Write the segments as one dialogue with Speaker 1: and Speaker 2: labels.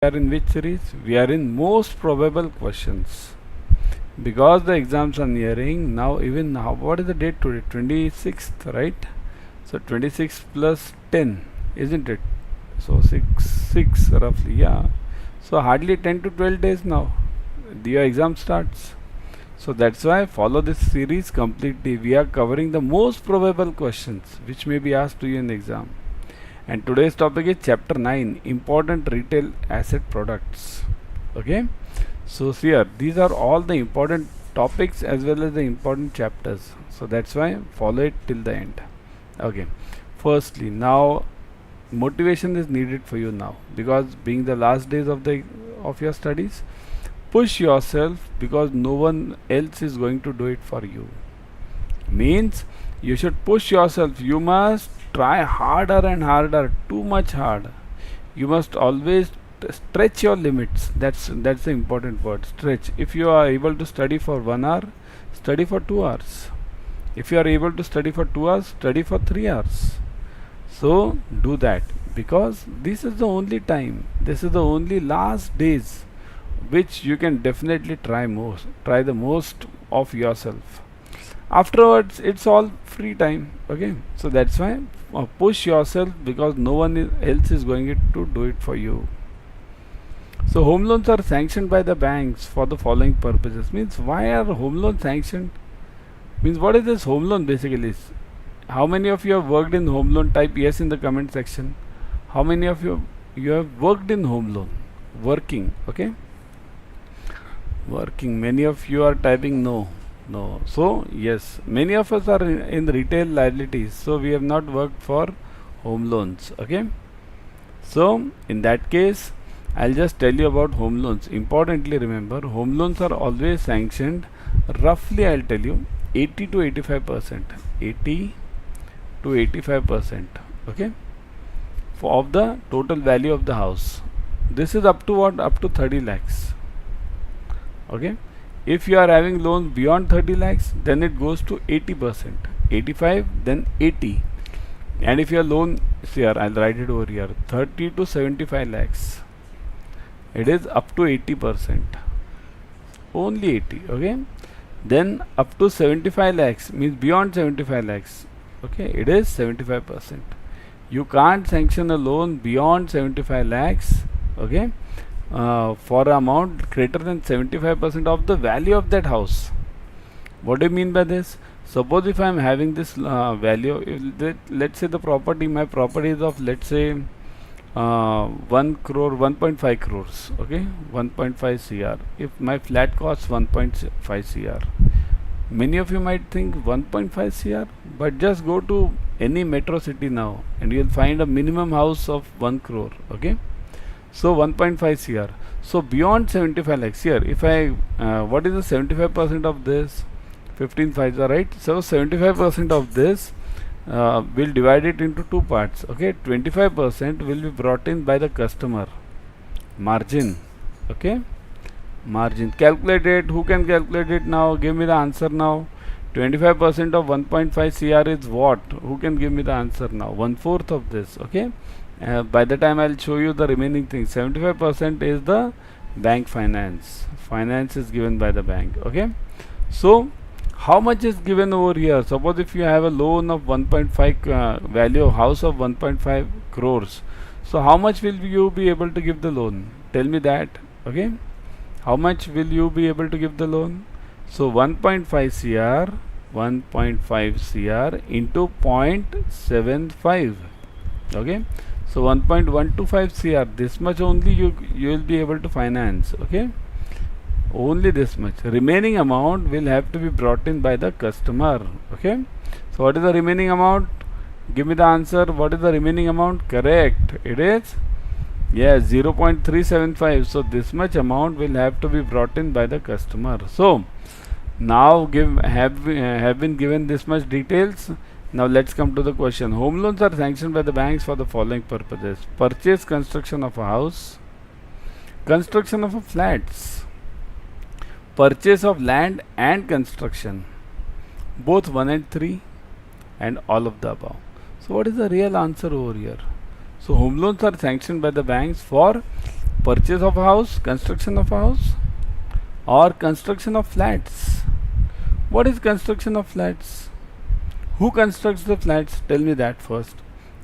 Speaker 1: are in which series? We are in most probable questions. Because the exams are nearing, now even now, what is the date today? 26th, right? So 26 plus 10, isn't it? So 6 roughly, yeah. So hardly 10 to 12 days now. Your exam starts. So that's why follow this series completely. We are covering the most probable questions which may be asked to you in exam. And today's topic is chapter 9, important retail asset products. Okay, so here these are all the important topics as well as the important chapters, so that's why follow it till the end. Okay, firstly, now motivation is needed for you now, because being the last days of your studies, push yourself, because no one else is going to do it for you. Means you should push yourself. You must try harder and harder, too much hard. You must always stretch your limits. That's the important word, stretch. If you are able to study for 1 hour, study for 2 hours. If you are able to study for 2 hours, study for 3 hours. So do that, because this is the only time, this is the only last days which you can definitely try the most of yourself. Afterwards it's all free time. Okay, so that's why push yourself, because no one else is going to do it for you. So home loans are sanctioned by the banks for the following purposes. Means why are home loans sanctioned? Means what is this home loan basically? How many of you have worked in home loan? Type yes in the comment section. How many of you have worked in home loan? Working, okay? Working. Many of you are typing no. No. So yes, many of us are in retail liabilities, so we have not worked for home loans. Okay, so in that case I'll just tell you about home loans. Importantly, remember, home loans are always sanctioned roughly, I'll tell you, 80 to 85%. 80 to 85%. Okay, of the total value of the house. This is up to what? Up to 30 lakhs. Okay, if you are having loans beyond 30 lakhs, then it goes to 80%, 85, then 80. And if your loan, see here, I'll write it over here, 30 to 75 lakhs, it is up to 80%, only 80. Okay, then up to 75 lakhs means beyond 75 lakhs. Okay, it is 75%. You can't sanction a loan beyond 75 lakhs. Okay, for amount greater than 75% of the value of that house. What do you mean by this? Suppose if I am having this value, let's say my property is of, let's say 1 crore, 1.5 crores. Okay, 1.5 cr. If my flat costs 1.5 cr, many of you might think 1.5 cr, but just go to any metro city now and you will find a minimum house of 1 crore. Okay, so 1.5 cr. So beyond 75 lakhs, here if I what is the 75% of this? 15 5s, right? So 75% of this we'll divide it into two parts. Okay, 25% will be brought in by the customer, margin. Okay, margin, calculate it. Who can calculate it now? Give me the answer now. 25% of 1.5 cr is what? Who can give me the answer now? 1/4 of this. Okay, by the time I'll show you the remaining things. 75% is the bank finance. Finance is given by the bank. Okay, so how much is given over here? Suppose if you have a loan of 1.5 value of house of 1.5 crores. So how much will you be able to give the loan? Tell me that. Okay, how much will you be able to give the loan? So 1.5 cr, 1.5 cr into 0.75. Okay, so 1.125 cr, this much only you will be able to finance. Okay, only this much. Remaining amount will have to be brought in by the customer. Okay, so what is the remaining amount? Give me the answer. What is the remaining amount? Correct, it is, yes, 0.375. so this much amount will have to be brought in by the customer. So now have been given this much details. Now let's come to the question. Home loans are sanctioned by the banks for the following purposes: purchase, construction of a house, construction of a flats, purchase of land and construction, both 1 and 3, and all of the above. So what is the real answer over here? So home loans are sanctioned by the banks for Purchase of a house, construction of a house, or construction of flats. What is construction of flats? Who constructs the flats? Tell me that first.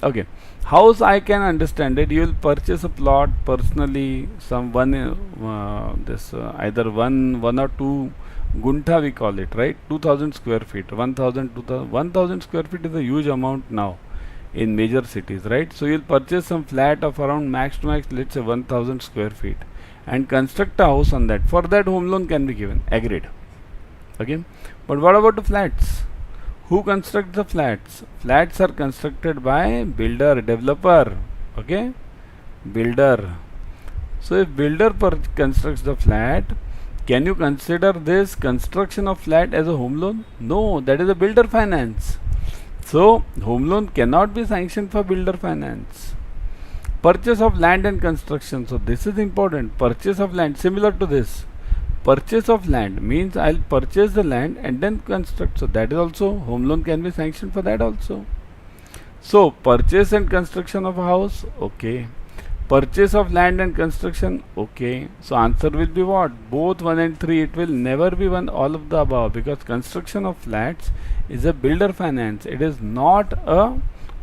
Speaker 1: Okay, house I can understand it. You will purchase a plot personally, some one either one or two gunta we call it, right? 2000 square feet, 1000 square feet is a huge amount now in major cities, right? So you'll purchase some flat of around max to max, let's say 1000 square feet, and construct a house on that. For that, home loan can be given. Agreed. Okay, but what about the flats? Who constructs the flats? Flats are constructed by builder, developer. Okay, builder. So if builder constructs the flat, can you consider this construction of flat as a home loan? No, that is a builder finance. So home loan cannot be sanctioned for builder finance. Purchase of land and construction. So this is important. Purchase of land, similar to this. Purchase of land means I'll purchase the land and then construct. So that is also, home loan can be sanctioned for that also. So purchase and construction of a house, okay. Purchase of land and construction, okay. So answer will be what? Both 1 and 3. It will never be one all of the above, because construction of flats is a builder finance. It is not a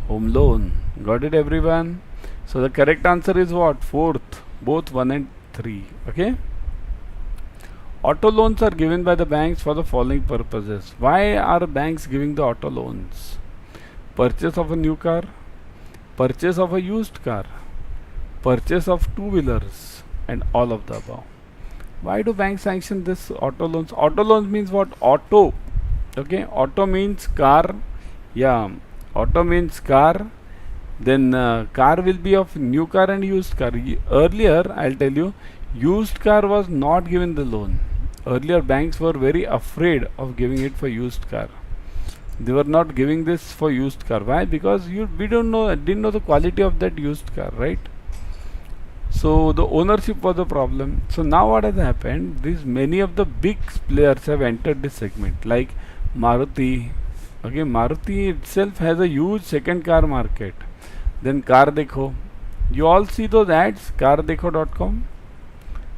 Speaker 1: home loan. Got it, everyone? So the correct answer is what? Fourth. Both 1 and 3. Okay. Auto loans are given by the banks for the following purposes. Why are banks giving the auto loans? Purchase of a new car, purchase of a used car, purchase of two-wheelers, and all of the above. Why do banks sanction this auto loans? Auto loans means what? Auto. Okay, auto means car. Yeah, auto means car. Then car will be of new car and used car. Earlier, I'll tell you, used car was not given the loan. Earlier, banks were very afraid of giving it for used car. They were not giving this for used car. Why? Because we didn't know the quality of that used car, right? So the ownership was a problem. So now what has happened? Many of the big players have entered this segment, like Maruti. Okay, Maruti itself has a huge second car market. Then Car Dekho. You all see those ads, cardekho.com.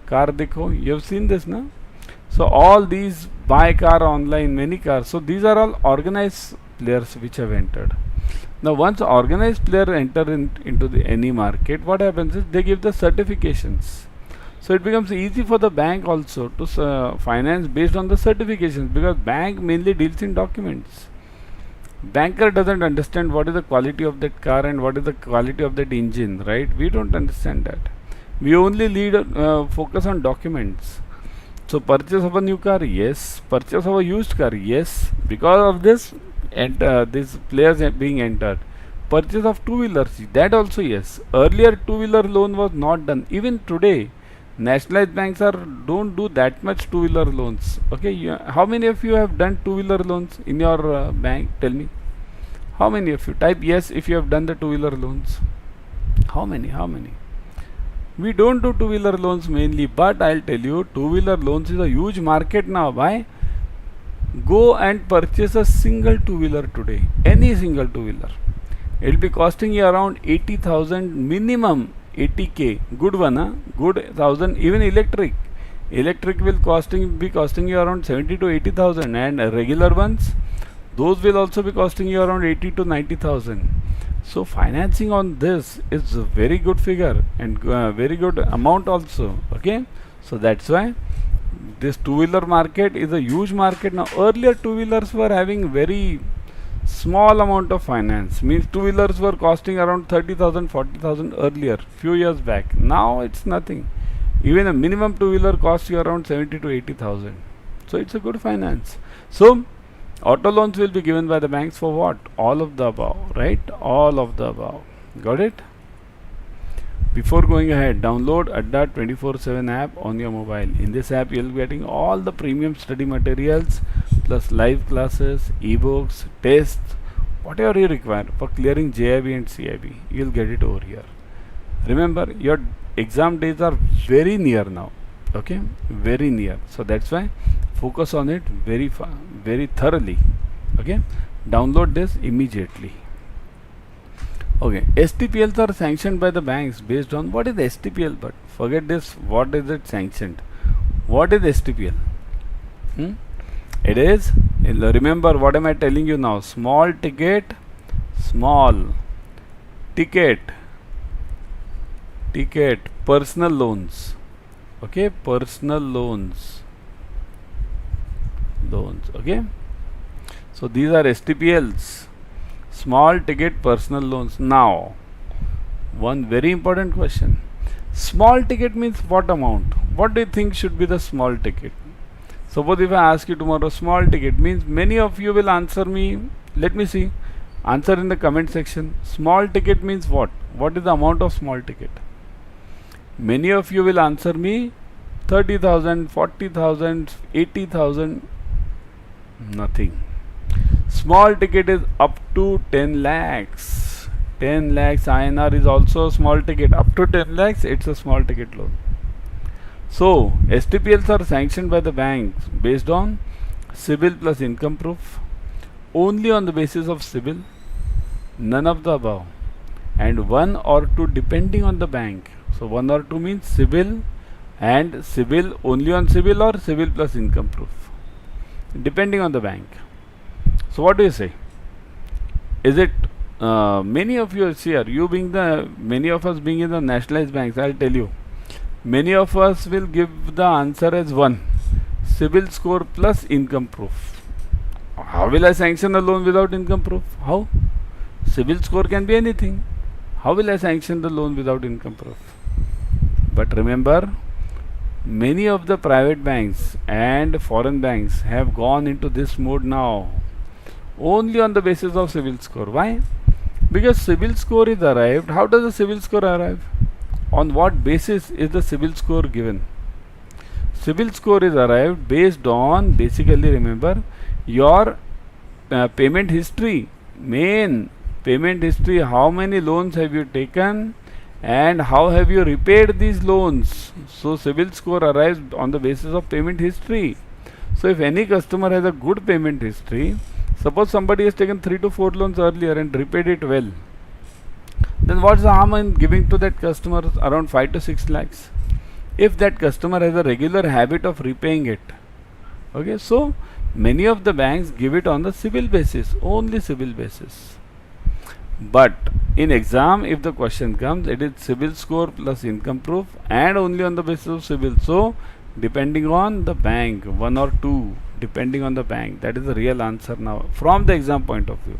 Speaker 1: Car Dekho. You have seen this, na? So all these buy car online, many cars. So these are all organized players which have entered. Now once organized player enter into any market, what happens is they give the certifications. So it becomes easy for the bank also to finance based on the certifications, because bank mainly deals in documents. Banker doesn't understand what is the quality of that car and what is the quality of that engine, right? We don't understand that. We only focus on documents. So purchase of a new car, yes. Purchase of a used car, yes. Because of this, these players are being entered. Purchase of two-wheelers, that also yes. Earlier two-wheeler loan was not done. Even today, nationalized banks don't do that much two-wheeler loans. Okay, how many of you have done two-wheeler loans in your bank? Tell me. How many of you? Type yes if you have done the two-wheeler loans. How many? How many? We don't do two-wheeler loans mainly, but I'll tell you, two-wheeler loans is a huge market now. Why? Go and purchase a single two-wheeler today, any single two-wheeler. It will be costing you around 80,000 minimum, 80k. Good one, huh? Good 1,000. Even electric will be costing you around 70 to 80,000, and regular ones, those will also be costing you around 80 to 90,000. So financing on this is a very good figure and very good amount also. Okay, so that's why this two-wheeler market is a huge market now. Earlier two-wheelers were having very small amount of finance, means two-wheelers were costing around 30,000, 40,000 earlier, few years back. Now it's nothing. Even a minimum two-wheeler costs you around 70 to 80,000. So it's a good finance. So auto loans will be given by the banks for what? All of the above, right? All of the above. Got it? Before going ahead, download Adda 24/7 app on your mobile. In this app, you'll be getting all the premium study materials plus live classes, ebooks, tests, whatever you require for clearing JAIIB and CIB. You'll get it over here. Remember, your exam days are very near now. Okay, very near. So that's why focus on it very thoroughly. Okay, download this immediately. Okay, STPLs are sanctioned by the banks based on what is STPL? But Forget this. What is it sanctioned? What is STPL? It is, remember what am I telling you now? Small ticket, personal loans. Okay, personal loans. Okay. So these are STPLs, small ticket personal loans. Now, one very important question. Small ticket means what amount? What do you think should be the small ticket? Suppose if I ask you tomorrow, small ticket means, many of you will answer me. Let me see. Answer in the comment section. Small ticket means what? What is the amount of small ticket? Many of you will answer me 30,000, 40,000, 80,000. Nothing. Small ticket is up to 10 lakhs. 10 lakhs INR is also a small ticket. Up to 10 lakhs, it's a small ticket loan. So, STPLs are sanctioned by the banks based on CIBIL plus income proof, only on the basis of CIBIL, none of the above, and 1 or 2 depending on the bank. So, 1 or 2 means CIBIL, and CIBIL only on CIBIL or CIBIL plus income proof, depending on the bank. So, what do you say? Is it many of you here, many of us being in the nationalized banks, I'll tell you, many of us will give the answer as 1, CIBIL score plus income proof. How will I sanction a loan without income proof? How? CIBIL score can be anything. How will I sanction the loan without income proof? But remember, many of the private banks and foreign banks have gone into this mode now, only on the basis of CIBIL score. Why? Because CIBIL score is arrived. How does the CIBIL score arrive? On what basis is the CIBIL score given? CIBIL score is arrived based on, basically remember, your payment history, main payment history, how many loans have you taken and how have you repaid these loans. So CIBIL score arrives on the basis of payment history. So if any customer has a good payment history, suppose somebody has taken 3 to 4 loans earlier and repaid it well, then what's the harm in giving to that customer around 5 to 6 lakhs? If that customer has a regular habit of repaying it. Okay, so many of the banks give it on the CIBIL basis, only CIBIL basis. But in exam, if the question comes, it is CIBIL score plus income proof and only on the basis of CIBIL. So depending on the bank, 1 or 2, depending on the bank. That is the real answer now from the exam point of view.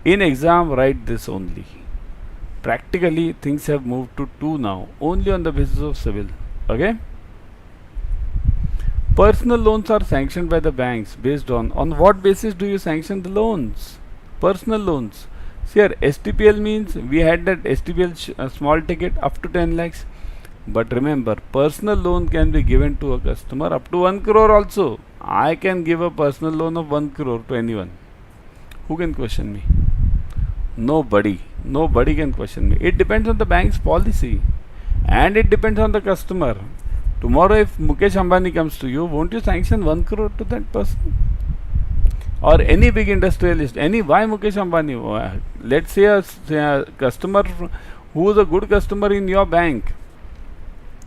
Speaker 1: In exam, write this only. Practically, things have moved to 2 now, only on the basis of CIBIL. Okay? Personal loans are sanctioned by the banks based on what basis do you sanction the loans? Personal loans. See here, STPL means we had that STPL small ticket up to 10 lakhs. But remember, personal loan can be given to a customer up to 1 crore also. I can give a personal loan of 1 crore to anyone. Who can question me? Nobody. Nobody can question me. It depends on the bank's policy. And it depends on the customer. Tomorrow if Mukesh Ambani comes to you, won't you sanction 1 crore to that person? Or any big industrialist, why Mukesh Ambani? Let's say a customer who is a good customer in your bank,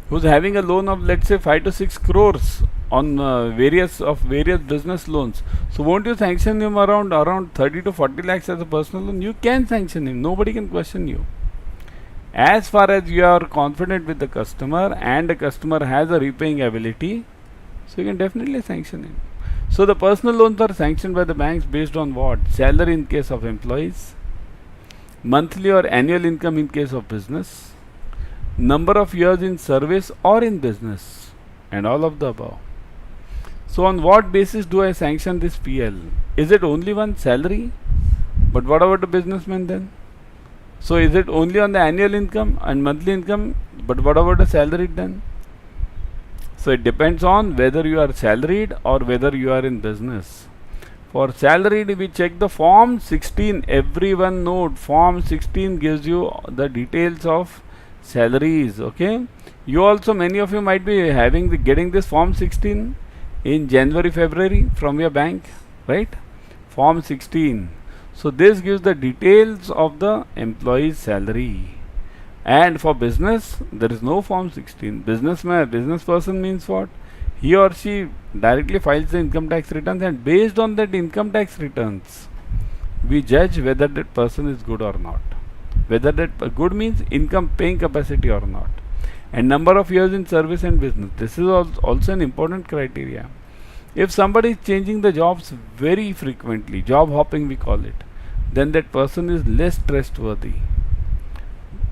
Speaker 1: who's having a loan of let's say 5 to 6 crores on various business loans. So won't you sanction him around 30 to 40 lakhs as a personal loan? You can sanction him. Nobody can question you. As far as you are confident with the customer and the customer has a repaying ability, so you can definitely sanction him. So the personal loans are sanctioned by the banks based on what? Salary in case of employees, monthly or annual income in case of business, number of years in service or in business, and all of the above. So on what basis do I sanction this PL? Is it only one salary? But what about the businessman then? So is it only on the annual income and monthly income? But what about the salaried then? So it depends on whether you are salaried or whether you are in business. For salaried, we check the form 16. Everyone note, form 16 gives you the details of salaries. Okay, you also, many of you might be getting this form 16 in January, February from your bank, right? Form 16. So this gives the details of the employee's salary. And for business, there is no Form 16. Business person means what? He or she directly files the income tax returns, and based on that income tax returns, we judge whether that person is good or not. Whether that good means income paying capacity or not. And number of years in service and business. This is also an important criteria. If somebody is changing the jobs very frequently, job hopping we call it, then that person is less trustworthy.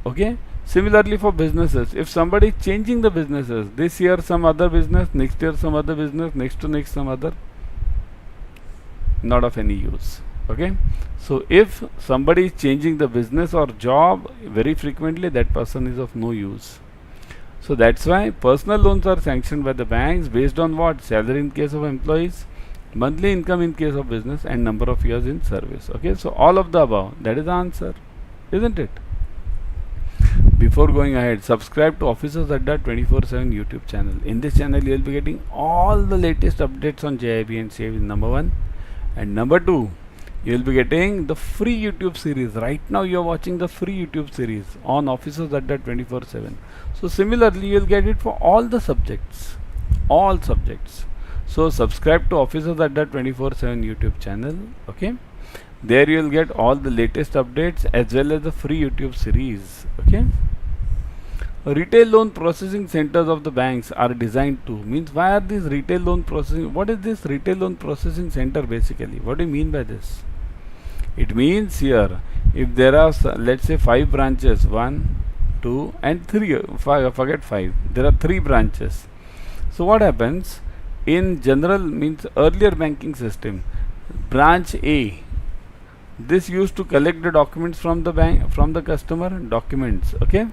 Speaker 1: Okay. Similarly for businesses, if somebody is changing the businesses, this year some other business, next year some other business, next to next some other, not of any use. Okay. So if somebody is changing the business or job very frequently, that person is of no use. So that's why personal loans are sanctioned by the banks based on what? Salary in case of employees, monthly income in case of business, and number of years in service. Okay, so all of the above, that is the answer, isn't it? Before going ahead, subscribe to Officers Adda 24/7 YouTube channel. In this channel, you will be getting all the latest updates on JAIIB and SAVE, number 1. And number 2, you will be getting the free YouTube series. Right now, you are watching the free YouTube series on Officers Adda 24/7. So similarly, you will get it for all the subjects. All subjects. So subscribe to Officers Adda 24/7 YouTube channel. Okay. There you will get all the latest updates as well as the free YouTube series. Okay. Retail loan processing centers of the banks are designed to, means why are these retail loan processing, what is this retail loan processing center basically? What do you mean by this? It means here, if there are let's say 5 branches, 1, 2 and 3, forget 5, there are 3 branches. So what happens in general, means earlier banking system, branch A, this used to collect the documents from the bank, from the customer, documents. Okay.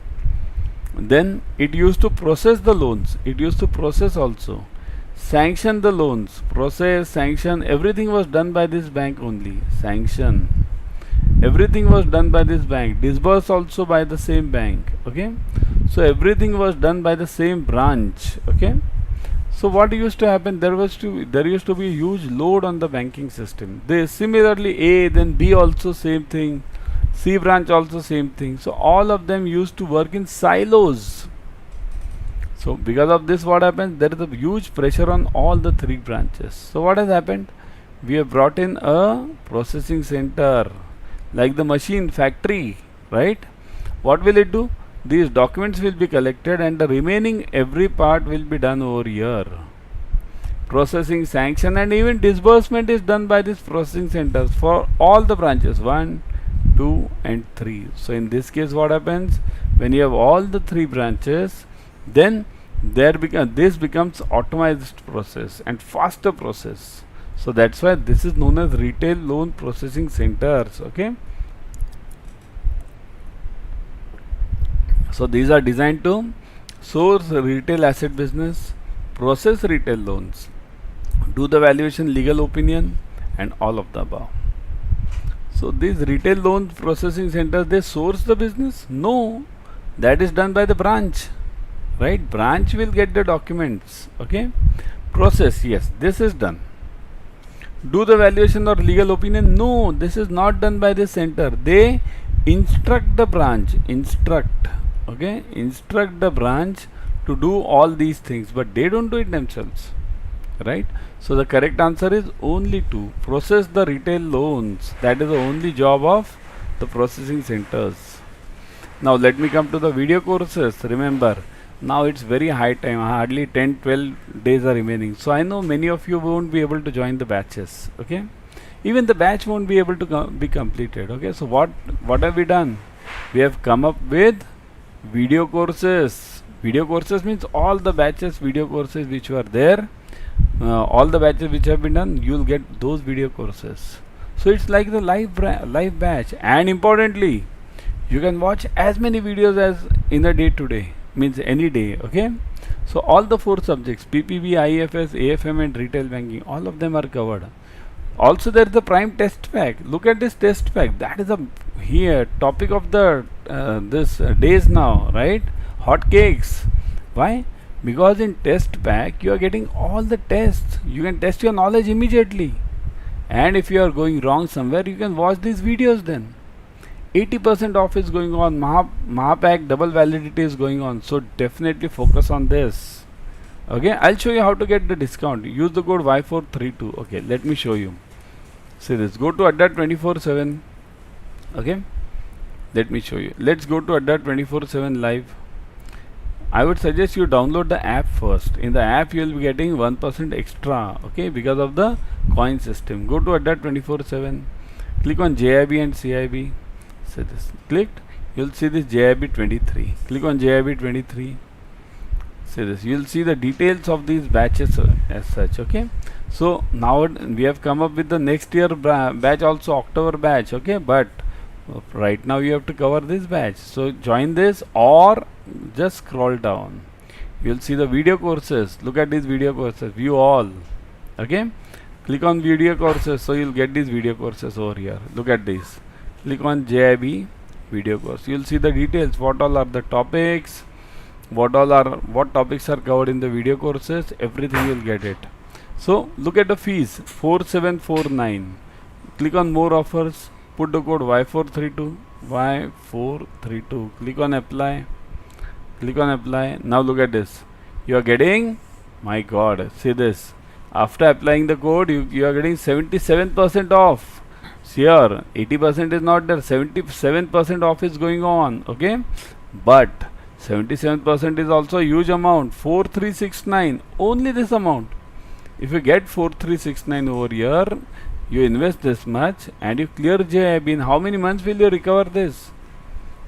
Speaker 1: Then it used to process the loans, it used to process also, sanction the loans, process, sanction, everything was done by this bank only. Sanction, everything was done by this bank, disburse also by the same bank. Okay. So everything was done by the same branch. Okay. So what used to happen, there used to be a huge load on the banking system. They similarly A, then B also same thing, C branch also same thing. So all of them used to work in silos. So because of this, what happens, there is a huge pressure on all the 3 branches. So what has happened, we have brought in a processing center like the machine factory, right? What will it do? These documents will be collected and the remaining every part will be done over here. Processing, sanction and even disbursement is done by these processing centers for all the branches 1, 2 and 3. So in this case, what happens, when you have all the 3 branches, then this becomes automized process and faster process. So that's why this is known as retail loan processing centers. Okay. So these are designed to source retail asset business, process retail loans, do the valuation, legal opinion and all of the above. So these retail loan processing centers, they source the business? No, that is done by the branch, right? Branch will get the documents. Okay. Process, yes, this is done. Do the valuation or legal opinion? No, this is not done by the center. They instruct the branch, okay, instruct the branch to do all these things, but they don't do it themselves, right? So the correct answer is only 2, process the retail loans. That is the only job of the processing centers. Now let me come to the video courses. Remember, now it's very high time, hardly 10-12 days are remaining. So I know many of you won't be able to join the batches. Okay, even the batch won't be able to be completed. Okay, so what have we done? We have come up with video courses. Video courses means all the batches video courses which were there, all the batches which have been done, you will get those video courses. So it's like the live batch, and importantly, you can watch as many videos as in a day today, means any day. Okay, so all the 4 subjects, PPB, IFS, AFM and retail banking, all of them are covered. Also there is the prime test pack. Look at this test pack, that is a here topic of the this days now, right? Hot cakes. Why? Because in test pack you are getting all the tests, you can test your knowledge immediately, and if you are going wrong somewhere, you can watch these videos then. 80% off is going on. Mahapack double validity is going on. So definitely focus on this. Okay, I'll show you how to get the discount. Use the code Y432. Okay, let me show you. See this. Go to Adda 24/7. Okay, let me show you. Let's go to Adda 24/7 live. I would suggest you download the app first. In the app you will be getting 1% extra, okay, because of the coin system. Go to Adda 24/7. Click on JAIIB and CIB. So this clicked, you'll see this JAIIB 23. Click on JAIIB 23. See this, you'll see the details of these batches as such. Okay, so now we have come up with the next year batch, also October batch. Okay, but right now you have to cover this batch. So join this or just scroll down. You'll see the video courses. Look at these video courses. View all. Okay, click on video courses. So you'll get these video courses over here. Look at this. Click on JAIIB video course. You'll see the details. What all are the topics? What topics are covered in the video courses? Everything you'll get it. So look at the fees. 4749. Click on more offers. Put the code Y432. Y432. Click on apply. Click on apply. Now look at this. You are getting, my god, see this. After applying the code, you are getting 77% off. Here 80% is not there, 77% off is going on. Okay, but 77% is also a huge amount. 4369, only this amount. If you get 4369 over here, you invest this much and you clear JAIIB. In how many months will you recover this?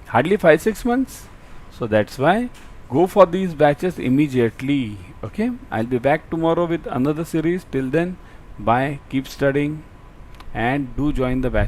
Speaker 1: Hardly 5-6 months. So that's why go for these batches immediately. Okay, I'll be back tomorrow with another series. Till then, bye, keep studying and do join the batch.